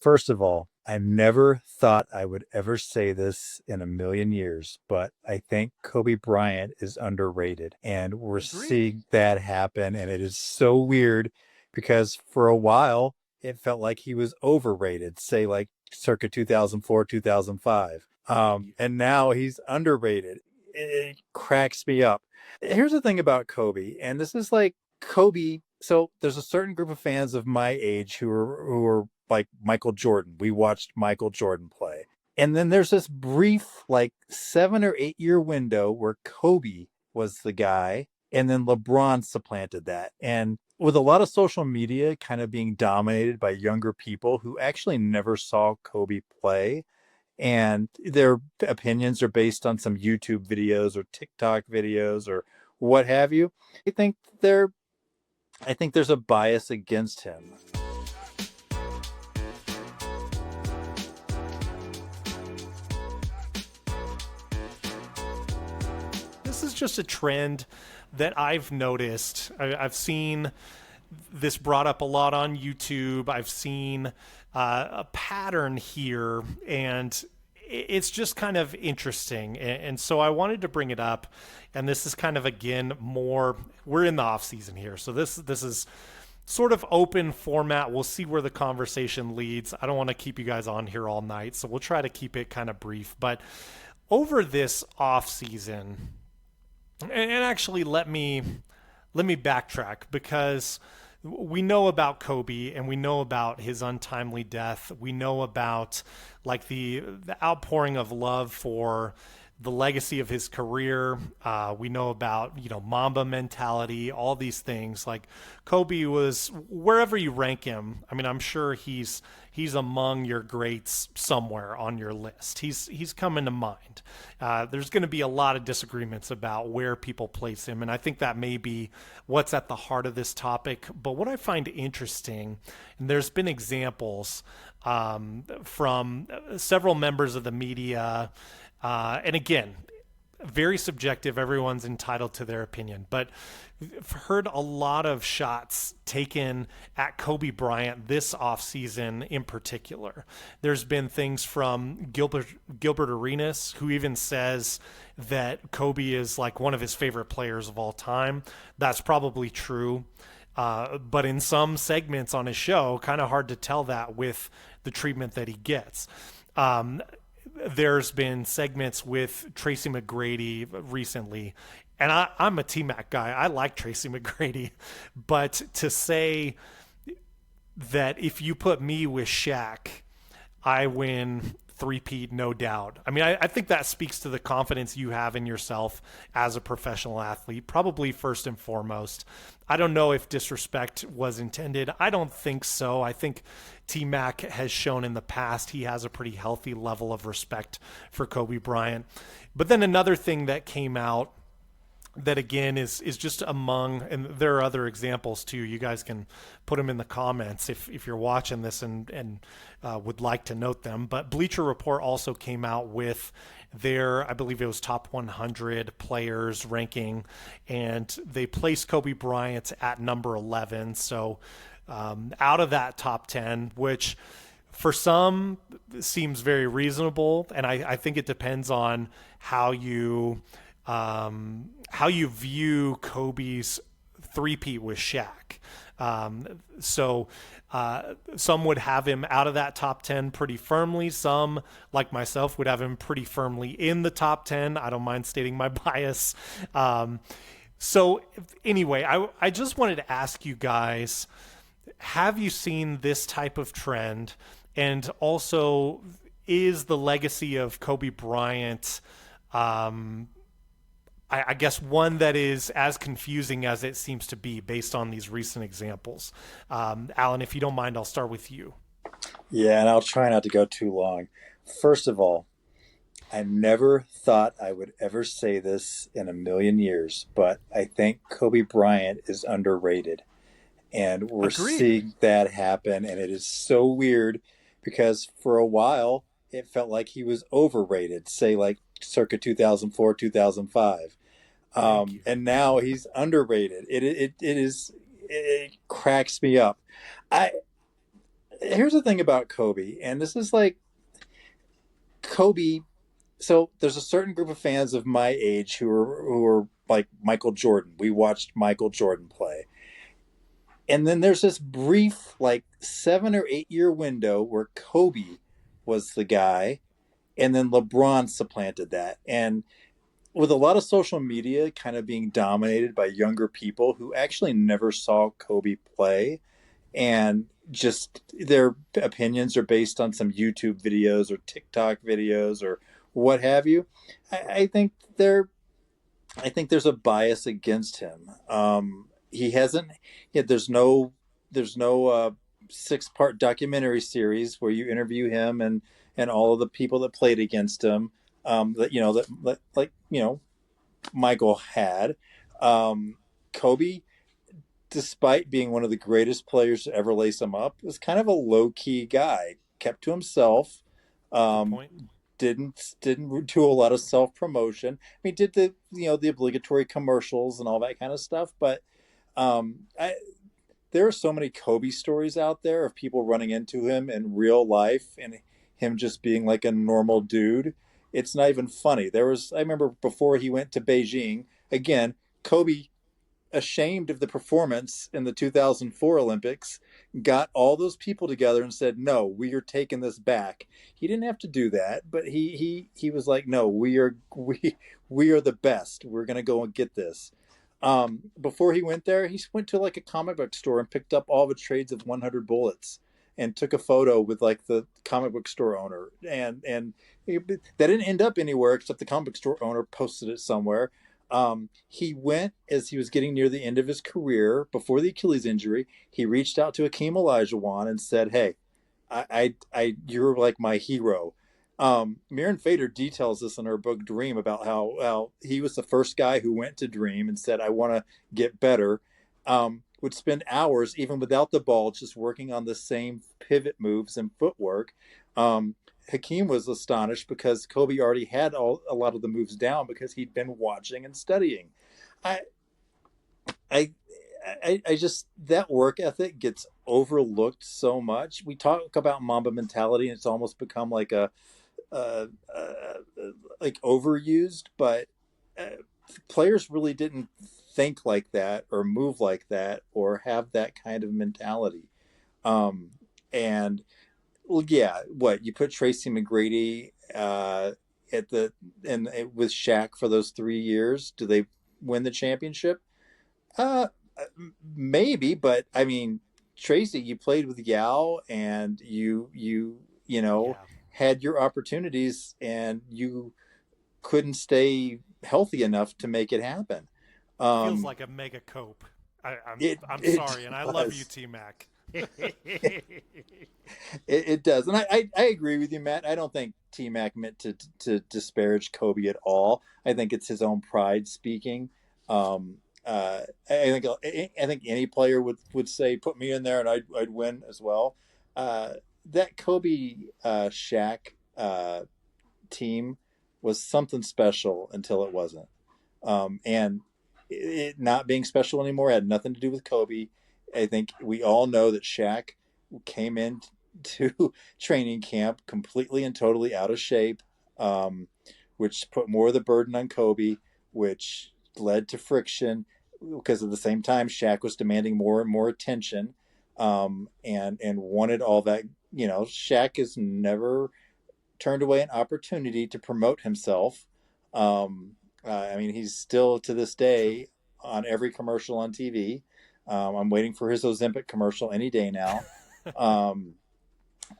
First of all, I never thought I would ever say this in a million years, but I think Kobe Bryant is underrated. And we're Agreed. seeing that happen. And it is so weird because for a while, it felt like he was overrated, say like circa 2004, 2005. And now he's underrated. It cracks me up. Here's the thing about Kobe, and this is like Kobe. So there's a certain group of fans of my age who are like Michael Jordan. We watched Michael Jordan play. And then there's this brief, like 7 or 8 year window where Kobe was the guy, and then LeBron supplanted that. And with a lot of social media kind of being dominated by younger people who actually never saw Kobe play, and their opinions are based on some YouTube videos or TikTok videos or what have you, I think they're I think there's a bias against him. This is just a trend that I've noticed. I've seen this brought up a lot on YouTube. I've seen a pattern here, and it's just kind of interesting. And so I wanted to bring it up. And this is kind of, again, more, we're in the off season here. So this is sort of open format. We'll see where the conversation leads. I don't want to keep you guys on here all night, so we'll try to keep it kind of brief. But over this off season, and actually let me backtrack, because we know about Kobe and we know about his untimely death. We know about like the outpouring of love for the legacy of his career. We know about, Mamba mentality, all these things. Like Kobe was, wherever you rank him, I mean, I'm sure he's among your greats somewhere on your list. He's coming to mind. There's going to be a lot of disagreements about where people place him, and I think that may be what's at the heart of this topic. But what I find interesting, and there's been examples from several members of the media, and again, very subjective. Everyone's entitled to their opinion, but I've heard a lot of shots taken at Kobe Bryant this offseason in particular. There's been things from Gilbert Arenas, who even says that Kobe is like one of his favorite players of all time. That's probably true. But in some segments on his show, kind of hard to tell that with the treatment that he gets. There's been segments with Tracy McGrady recently, and I'm a T-Mac guy. I like Tracy McGrady, but to say that if you put me with Shaq, I win three-peat, no doubt. I mean, I think that speaks to the confidence you have in yourself as a professional athlete, probably first and foremost. I don't know if disrespect was intended. I don't think so. I think T-Mac has shown in the past he has a pretty healthy level of respect for Kobe Bryant. But then another thing that came out that again is just among, and there are other examples too. You guys can put them in the comments if you're watching this and would like to note them. But Bleacher Report also came out with their, I believe it was top 100 players ranking, and they placed Kobe Bryant at number 11. So out of that top 10, which for some seems very reasonable, and I think it depends on how you view Kobe's three-peat with Shaq. So some would have him out of that top 10 pretty firmly. Some, like myself, would have him pretty firmly in the top 10. I don't mind stating my bias. So anyway, I just wanted to ask you guys, have you seen this type of trend? And also, is the legacy of Kobe Bryant I guess one that is as confusing as it seems to be based on these recent examples? Alan, if you don't mind, I'll start with you. Yeah, and I'll try not to go too long. First of all, I never thought I would ever say this in a million years, but I think Kobe Bryant is underrated. And we're Agreed. seeing that happen. And it is so weird because for a while, it felt like he was overrated, say like circa 2004, 2005. Thank you. And now he's underrated. It cracks me up. I here's the thing about Kobe, and this is like Kobe. So there's a certain group of fans of my age who are like Michael Jordan. We watched Michael Jordan play. And then there's this brief, like 7 or 8 year window where Kobe was the guy, and then LeBron supplanted that. And with a lot of social media kind of being dominated by younger people who actually never saw Kobe play, and just their opinions are based on some YouTube videos or TikTok videos or what have you, I think there's a bias against him. He hasn't yet. There's no 6 part documentary series where you interview him and all of the people that played against him. That like Michael had. Kobe, despite being one of the greatest players to ever lace him up, was kind of a low key guy. Kept to himself. Good Um, point. didn't do a lot of self promotion. I mean, did the obligatory commercials and all that kind of stuff. But I there are so many Kobe stories out there of people running into him in real life and him just being like a normal dude. It's not even funny. I remember before he went to Beijing again. Kobe, ashamed of the performance in the 2004 Olympics, got all those people together and said, "No, we are taking this back." He didn't have to do that, but he was like, "No, we are the best. We're going to go and get this." Before he went there, he went to like a comic book store and picked up all the trades of 100 Bullets and took a photo with like the comic book store owner, and that didn't end up anywhere except the comic book store owner posted it somewhere. He went as he was getting near the end of his career before the Achilles injury. He reached out to Akeem Olajuwon and said, "Hey, you're like my hero." Mirren Fader details this in her book Dream about how he was the first guy who went to Dream and said, "I want to get better." Would spend hours, even without the ball, just working on the same pivot moves and footwork. Hakeem was astonished because Kobe already had a lot of the moves down because he'd been watching and studying. I, I, I just that work ethic gets overlooked so much. We talk about Mamba mentality, and it's almost become like uh, uh, like overused. But uh, players really didn't think like that, or move like that, or have that kind of mentality. Um, and Well, yeah. What you put Tracy McGrady at the and with Shaq for those 3 years? Do they win the championship? Uh, Maybe, but I mean, Tracy, you played with Yao, and you Yeah. had your opportunities, and you couldn't stay healthy enough to make it happen. Feels Um, like a mega cope. I'm it sorry, and I love you, does. T Mac. It does, and I agree with you, Matt. I don't think T Mac meant to disparage Kobe at all. I think it's his own pride speaking. Um, I think any player would say, "Put me in there, and I'd win as well." Uh, that Kobe Shaq team was something special until it wasn't. And it not being special anymore had nothing to do with Kobe. I think we all know that Shaq came into training camp completely and totally out of shape, um, which put more of the burden on Kobe, which led to friction because at the same time Shaq was demanding more and more attention, and wanted all that. Shaq has never turned away an opportunity to promote himself. I mean, he's still to this True. day on every commercial on TV. I'm waiting for his Ozempic commercial any day now. Um,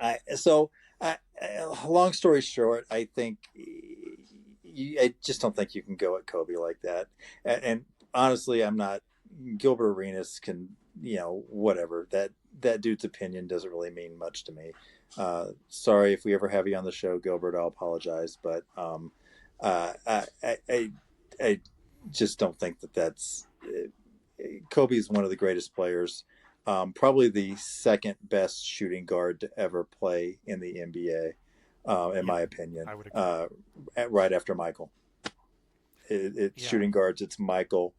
I, so, long story short, I think I just don't think you can go at Kobe like that. And honestly, I'm not. Gilbert Arenas can, whatever. That dude's opinion doesn't really mean much to me. Sorry if we ever have you on the show, Gilbert. I'll apologize, but I just don't think that's. Kobe is one of the greatest players, probably the second best shooting guard to ever play in the NBA, in Yeah, my opinion. I would agree. Right after Michael, it's Yeah. shooting guards. It's Michael,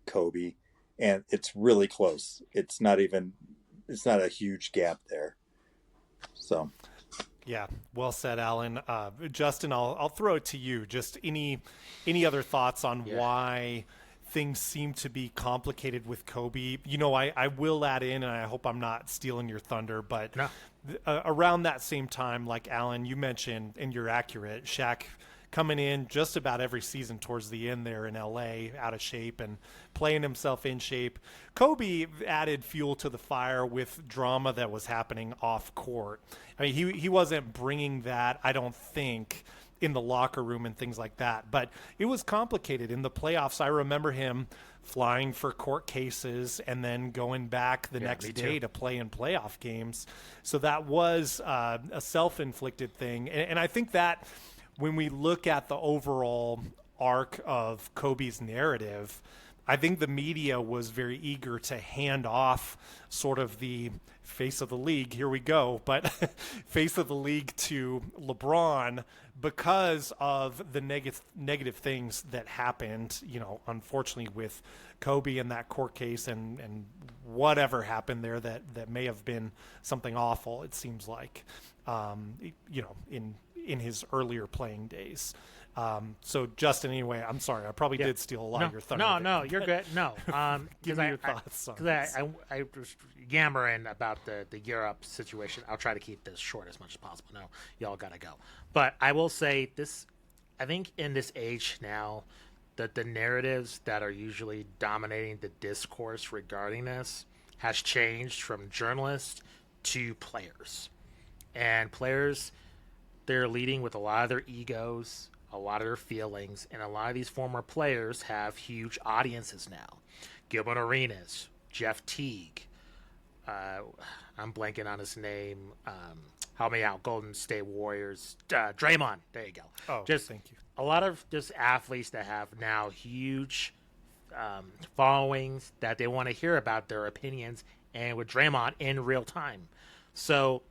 Kobe, and it's really close. It's not a huge gap there. So Yeah, well said, Alan. Justin, I'll throw it to you. Just any other thoughts on Yeah. why things seem to be complicated with Kobe? You know, I will add in, and I hope I'm not stealing your thunder, but No. around that same time, like Alan, you mentioned, and you're accurate, Shaq coming in just about every season towards the end there in LA, out of shape and playing himself in shape. Kobe added fuel to the fire with drama that was happening off court. I mean, he wasn't bringing that, I don't think, in the locker room and things like that. But it was complicated in the playoffs. I remember him flying for court cases and then going back the next day to play in playoff games. So that was a self-inflicted thing. And I think that when we look at the overall arc of Kobe's narrative, I think the media was very eager to hand off sort of the face of the league. Here we go, but face of the league to LeBron because of the negative things that happened, you know, unfortunately with Kobe and that court case and whatever happened there that may have been something awful, it seems like, you know, in his earlier playing days. So Justin, anyway, I'm sorry, I probably did steal a lot of your thunder. No, you're good. No, give me your thoughts. I was yammering about the Europe situation. I'll try to keep this short as much as possible. No, y'all gotta go. But I will say this: I think in this age now, that the narratives that are usually dominating the discourse regarding this has changed from journalists to players, and players, they're leading with a lot of their egos, a lot of their feelings, and a lot of these former players have huge audiences now. Gilbert Arenas, Jeff Teague, I'm blanking on his name. Help me out, Golden State Warriors, Draymond. There you go. Oh, just thank you. A lot of just athletes that have now huge followings that they want to hear about their opinions, and with Draymond in real time. So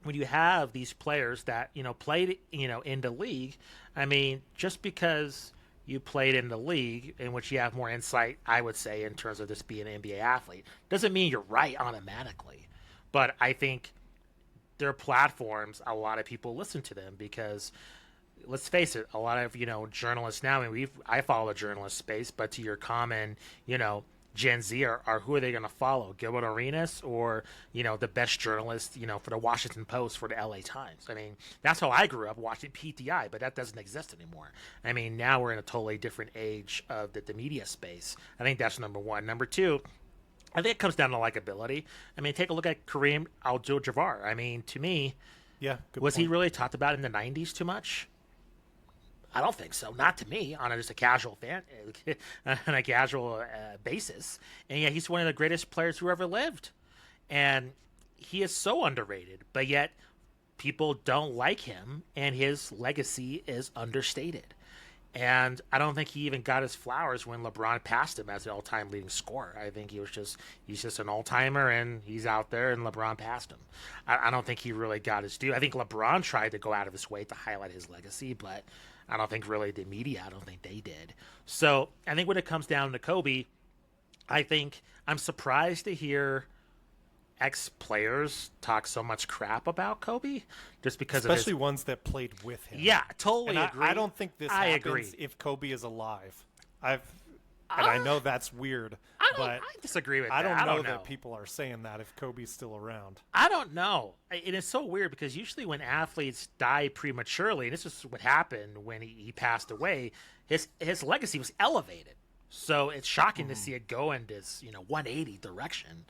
when you have these players that, you know, played, you know, in the league, I mean, just because you played in the league in which you have more insight, I would say, in terms of just being an NBA athlete, doesn't mean you're right automatically. But I think their platforms, a lot of people listen to them because, let's face it, a lot of, you know, journalists now, I mean, I follow the journalist space, but to your common, you know, Gen Z are who are they going to follow? Gilbert Arenas or, you know, the best journalist, you know, for the Washington Post, for the LA Times? I mean, that's how I grew up, watching PTI, but that doesn't exist anymore. I mean, now we're in a totally different age of the media space. I think that's number one. Number two, I think it comes down to likability. I mean, take a look at Kareem Abdul-Jabbar. I mean, to me, was he really talked about in the 90s too much? I don't think so. Not to me, on just a casual on a casual basis. And yeah, he's one of the greatest players who ever lived, and he is so underrated. But yet, people don't like him, and his legacy is understated. And I don't think he even got his flowers when LeBron passed him as the all-time leading scorer. I think he's just an all-timer, and he's out there, and LeBron passed him. I don't think he really got his due. I think LeBron tried to go out of his way to highlight his legacy, but I don't think really the media, I don't think they did. So I think when it comes down to Kobe, I think I'm surprised to hear ex-players talk so much crap about Kobe, just because especially ones that played with him. Yeah, totally agree. I don't think this happens if Kobe is alive. I know that's weird, but I disagree with that. I don't know that people are saying that if Kobe's still around. I don't know. It is so weird because usually when athletes die prematurely, and this is what happened when he passed away, his legacy was elevated. So it's shocking to see it go in this, 180 direction.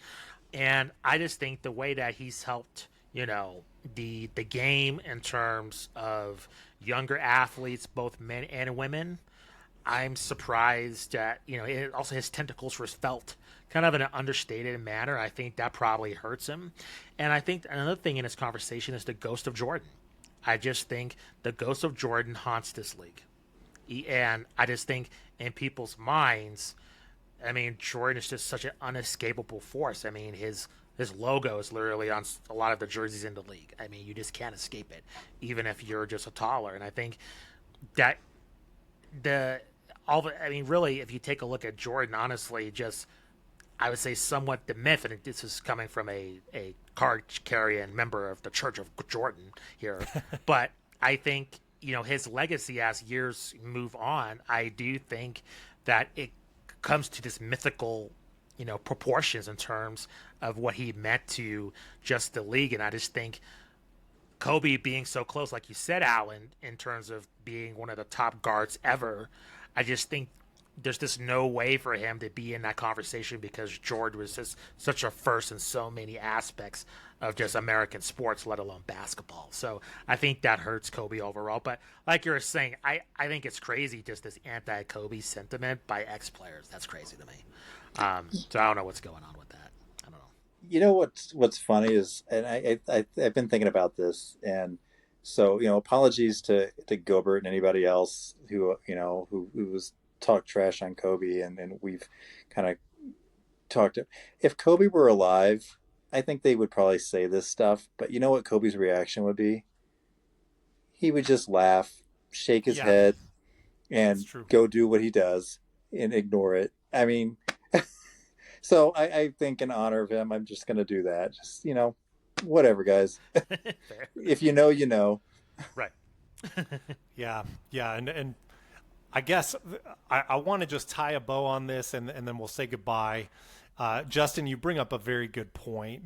And I just think the way that he's helped, the game in terms of younger athletes, both men and women, I'm surprised that, also his tentacles were felt kind of in an understated manner. I think that probably hurts him. And I think another thing in this conversation is the ghost of Jordan. I just think the ghost of Jordan haunts this league. And I just think in people's minds, I mean, Jordan is just such an unescapable force. I mean, his logo is literally on a lot of the jerseys in the league. I mean, you just can't escape it, even if you're just a taller. And I think that really, if you take a look at Jordan, honestly, I would say, somewhat the myth, and this is coming from a card-carrying member of the Church of Jordan here, but I think, his legacy as years move on, I do think that it comes to this mythical, proportions in terms of what he meant to just the league. And I just think Kobe being so close, like you said, Alan, in terms of being one of the top guards ever, I just think there's just no way for him to be in that conversation because Jordan was just such a first in so many aspects of just American sports, let alone basketball. So I think that hurts Kobe overall. But like you were saying, I think it's crazy, just this anti-Kobe sentiment by ex-players. That's crazy to me. So I don't know what's going on with that. I don't know. What's funny is, and I've been thinking about this, and so apologies to Gilbert and anybody else who was talk trash on Kobe, and we've kind of talked. If Kobe were alive, I think they would probably say this stuff, but you know what Kobe's reaction would be? He would just laugh, shake his head, and go do what he does and ignore it. I mean, so I think in honor of him, I'm just going to do that. Just, whatever, guys. If you know, you know. Right. Yeah. And I guess I want to just tie a bow on this, and then we'll say goodbye. Justin, you bring up a very good point.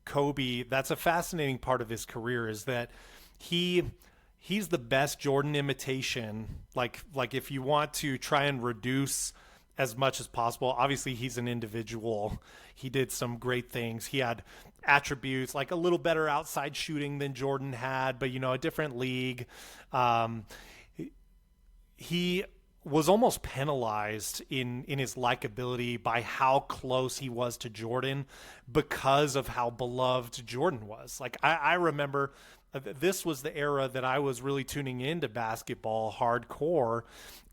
Kobe, that's a fascinating part of his career, is that he's the best Jordan imitation. Like if you want to try and reduce as much as possible, obviously he's an individual. He did some great things. He had attributes like a little better outside shooting than Jordan had, but a different league. He was almost penalized in his likability by how close he was to Jordan because of how beloved Jordan was. Like I remember this was the era that I was really tuning into basketball hardcore,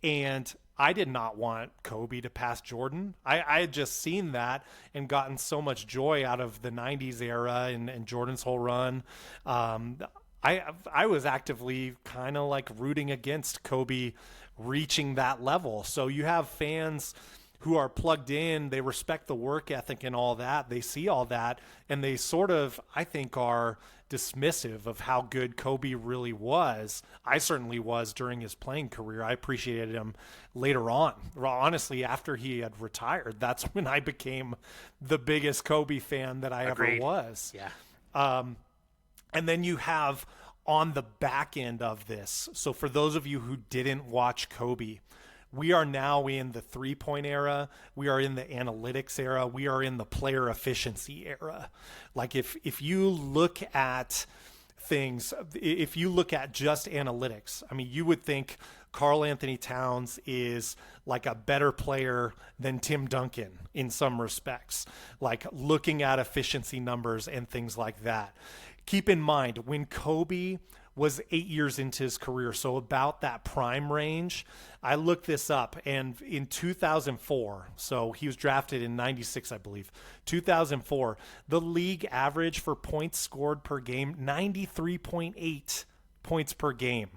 and I did not want Kobe to pass Jordan. I had just seen that and gotten so much joy out of the 90s era and Jordan's whole run. I was actively kind of like rooting against Kobe reaching that level. So you have fans who are plugged in, they respect the work ethic and all that. They see all that, and they sort of, I think, are dismissive of how good Kobe really was. I certainly was during his playing career. I appreciated him later on. Honestly, after he had retired, that's when I became the biggest Kobe fan that I Agreed. ever was. Yeah. And then you have on the back end of this. So for those of you who didn't watch Kobe, we are now in the 3-point era. We are in the analytics era. We are in the player efficiency era. Like if you look at things, if you look at just analytics, I mean, you would think Karl Anthony Towns is like a better player than Tim Duncan in some respects, like looking at efficiency numbers and things like that. Keep in mind, when Kobe was 8 years into his career, so about that prime range, I looked this up, and in 2004, so he was drafted in 96, I believe, 2004, the league average for points scored per game, 93.8 points per game.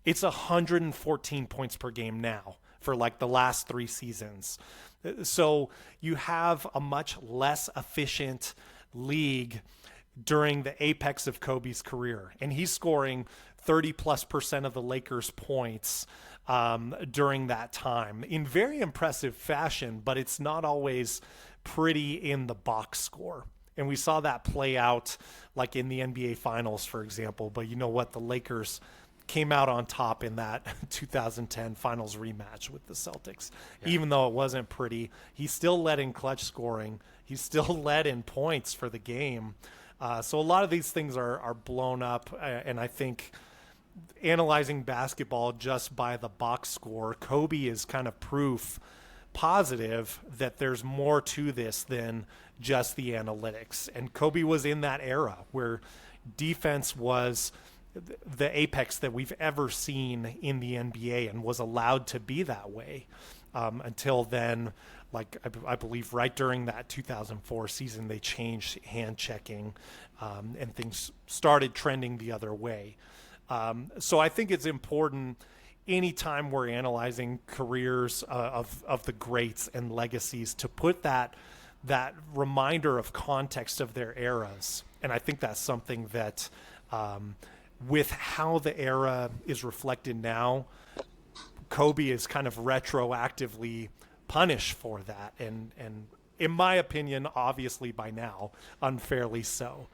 It's 114 points per game now for like the last 3 seasons. So you have a much less efficient league during the apex of Kobe's career. And he's scoring 30+% of the Lakers' points during that time in very impressive fashion, but it's not always pretty in the box score. And we saw that play out like in the NBA Finals, for example. But you know what? The Lakers came out on top in that 2010 Finals rematch with the Celtics. Yeah. Even though it wasn't pretty, he still led in clutch scoring. He still led in points for the game. So a lot of these things are blown up, and I think analyzing basketball just by the box score, Kobe is kind of proof positive that there's more to this than just the analytics. And Kobe was in that era where defense was the apex that we've ever seen in the NBA and was allowed to be that way until then. Like I believe right during that 2004 season, they changed hand checking and things started trending the other way. So I think it's important anytime we're analyzing careers of the greats and legacies, to put that reminder of context of their eras. And I think that's something that, with how the era is reflected now, Kobe is kind of retroactively punished for that. And in my opinion, obviously by now, unfairly so.